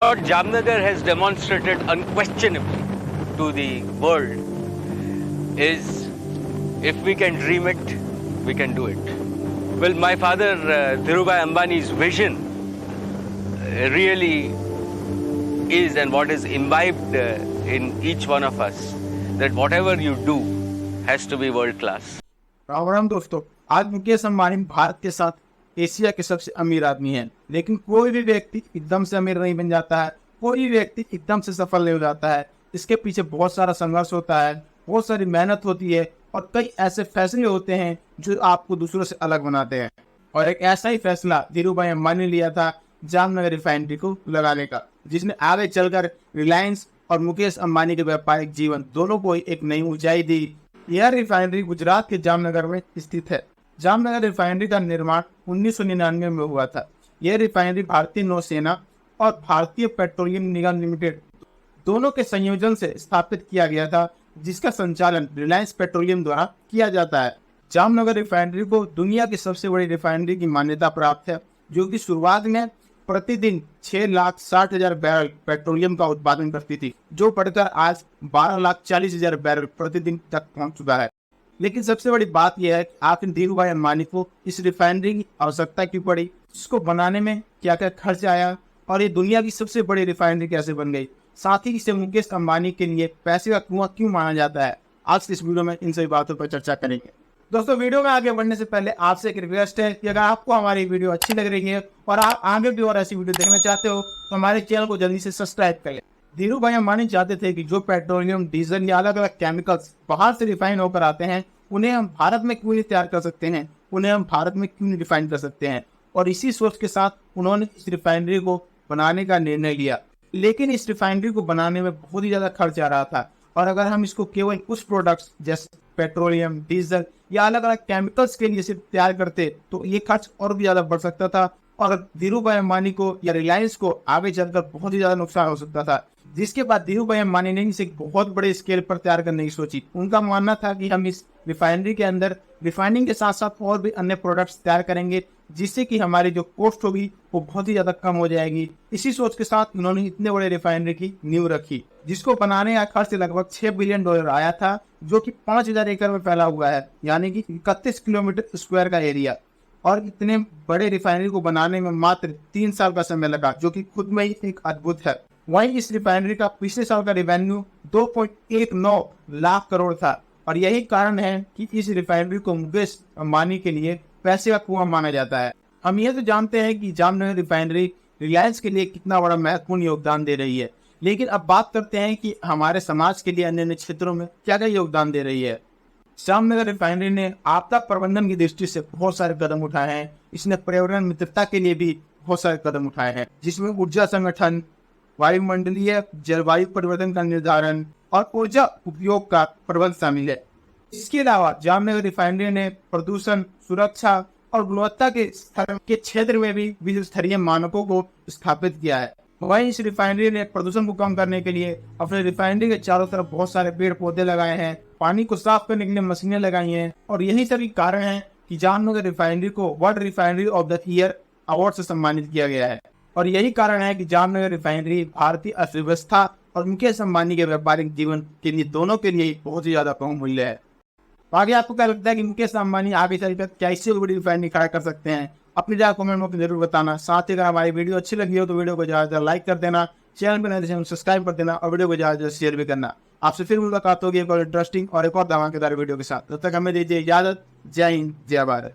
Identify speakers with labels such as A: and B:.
A: What Jamnagar has demonstrated unquestionably to the world is if we can dream it, we can do it. Well, my father Dhirubhai Ambani's vision really is and what is imbibed in each one of us, that whatever you do has to be world class.
B: Ram Ram दोस्तों, आज मुकेश अंबानी भारत के साथ Asia के सबसे अमीर आदमी हैं। लेकिन कोई भी व्यक्ति एकदम से अमीर नहीं बन जाता है, कोई भी व्यक्ति एकदम से सफल नहीं हो जाता है। इसके पीछे बहुत सारा संघर्ष होता है, बहुत सारी मेहनत होती है और कई ऐसे फैसले होते हैं जो आपको दूसरों से अलग बनाते हैं। और एक ऐसा ही फैसला धीरूभाई अंबानी ने लिया था जामनगर रिफाइनरी को लगाने का, जिसने आगे चलकर रिलायंस और मुकेश अंबानी के व्यापारिक जीवन दोनों को एक नई ऊंचाई दी। यह रिफाइनरी गुजरात के जामनगर में स्थित है। जामनगर रिफाइनरी का निर्माण 1999 में हुआ था। यह रिफाइनरी भारतीय नौसेना और भारतीय पेट्रोलियम निगम लिमिटेड दोनों के संयोजन से स्थापित किया गया था, जिसका संचालन रिलायंस पेट्रोलियम द्वारा किया जाता है। जामनगर रिफाइनरी को दुनिया की सबसे बड़ी रिफाइनरी की मान्यता प्राप्त है, जो कि शुरुआत में प्रतिदिन 6,60,000 बैरल पेट्रोलियम का उत्पादन करती थी, जो बढ़कर आज 12,40,000 बैरल प्रतिदिन तक पहुंच चुका है। लेकिन सबसे बड़ी बात यह है कि आखिर धीरूभाई अंबानी को इस रिफाइनरी की आवश्यकता क्यों पड़ी, इसको बनाने में क्या क्या खर्च आया और ये दुनिया की सबसे बड़ी रिफाइनरी कैसे बन गई, साथ ही इसे मुकेश अंबानी के लिए पैसे का कुआं क्यों माना जाता है। आज इस वीडियो में इन सभी बातों पर चर्चा करेंगे। दोस्तों, वीडियो में आगे बढ़ने से पहले आपसे एक रिक्वेस्ट है कि अगर आपको हमारी वीडियो अच्छी लग रही है और आप आगे भी और ऐसी वीडियो देखना चाहते हो तो हमारे चैनल को जल्दी से सब्सक्राइब कर लें। धीरूभाई अंबानी चाहते थे कि जो पेट्रोलियम, डीजल या अलग अलग केमिकल्स बाहर से रिफाइन होकर आते हैं, उन्हें हम भारत में क्यों नहीं तैयार कर सकते हैं, उन्हें हम भारत में क्यों नहीं रिफाइन कर सकते हैं। और इसी सोच के साथ उन्होंने इस रिफाइनरी को बनाने का निर्णय लिया। लेकिन इस रिफाइनरी को बनाने में बहुत ही ज्यादा खर्च आ रहा था और अगर हम इसको केवल कुछ प्रोडक्ट्स जैसे पेट्रोलियम, डीजल या अलग अलग केमिकल्स के लिए सिर्फ तैयार करते तो ये खर्च और भी ज्यादा बढ़ सकता था और धीरूभाई अंबानी को या रिलायंस को आगे चलकर बहुत ही ज्यादा नुकसान हो सकता था। जिसके बाद धीरूभाई अंबानी ने इसे बहुत बड़े स्केल पर तैयार करने की सोची। उनका मानना था कि हम इस रिफाइनरी के अंदर रिफाइनिंग के साथ साथ और भी अन्य प्रोडक्ट्स तैयार करेंगे, जिससे कि हमारी जो कॉस्ट होगी वो बहुत ही ज्यादा कम हो जाएगी। इसी सोच के साथ उन्होंने इतने बड़े रिफाइनरी की नींव रखी, जिसको बनाने का खर्च लगभग $6 बिलियन आया था, जो कि 5,000 एकड़ में फैला हुआ है, यानी कि 31 किलोमीटर स्क्वायर का एरिया। और इतने बड़े रिफाइनरी को बनाने में मात्र 3 साल का समय लगा, जो कि खुद में ही एक अद्भुत है। वहीं इस रिफाइनरी का पिछले साल का रेवेन्यू 2.19 लाख करोड़ था और यही कारण है कि इस रिफाइनरी को मुकेश अंबानी के लिए पैसे का कुआं माना जाता है। हम ये तो जानते हैं कि जामनगर रिफाइनरी रिलायंस के लिए कितना बड़ा महत्वपूर्ण योगदान दे रही है, लेकिन अब बात करते हैं कि हमारे समाज के लिए अन्य अन्य क्षेत्रों में क्या क्या योगदान दे रही है। जामनगर रिफाइनरी ने आपदा प्रबंधन की दृष्टि से बहुत सारे कदम उठाए हैं। इसने पर्यावरण मित्रता के लिए भी बहुत सारे कदम उठाए हैं, जिसमें ऊर्जा संगठन, वायुमंडलीय जलवायु परिवर्तन का निर्धारण और ऊर्जा उपयोग का प्रबंध शामिल है। इसके अलावा जामनगर रिफाइनरी ने प्रदूषण, सुरक्षा और गुणवत्ता के क्षेत्र में भी विश्व स्तरीय मानकों को स्थापित किया है। वहीं इस रिफाइनरी ने प्रदूषण को कम करने के लिए अपने रिफाइनरी के चारों तरफ बहुत सारे पेड़ पौधे लगाए हैं, पानी को साफ करने के लिए मशीनें लगाई हैं और यही सभी कारण हैं कि जामनगर रिफाइनरी को world refinery of the year award से सम्मानित किया गया है। और यही कारण है कि जामनगर रिफाइनरी भारतीय अर्थव्यवस्था और मुकेश अंबानी के व्यापारिक जीवन के लिए दोनों के लिए बहुत ही ज्यादा बहुमूल्य है। आगे आपको क्या लगता है कि मुकेश अंबानी आगे चलकर क्या इससे बड़ी रिफाइनरी खड़ा कर सकते हैं? अपनी जगह कमेंट में जरूर बताना। साथ ही अगर हमारी वीडियो अच्छी लगी हो तो वीडियो को ज्यादा लाइक कर देना, चैनल पर नए सब्सक्राइब कर देना और वीडियो को ज्यादा शेयर भी करना। आपसे फिर मुलाकात होगी एक और इंटरेस्टिंग और एक और धमाकेदार वीडियो के साथ। तब तक हमें दीजिए इजाजत। जय हिंद, जय भारत।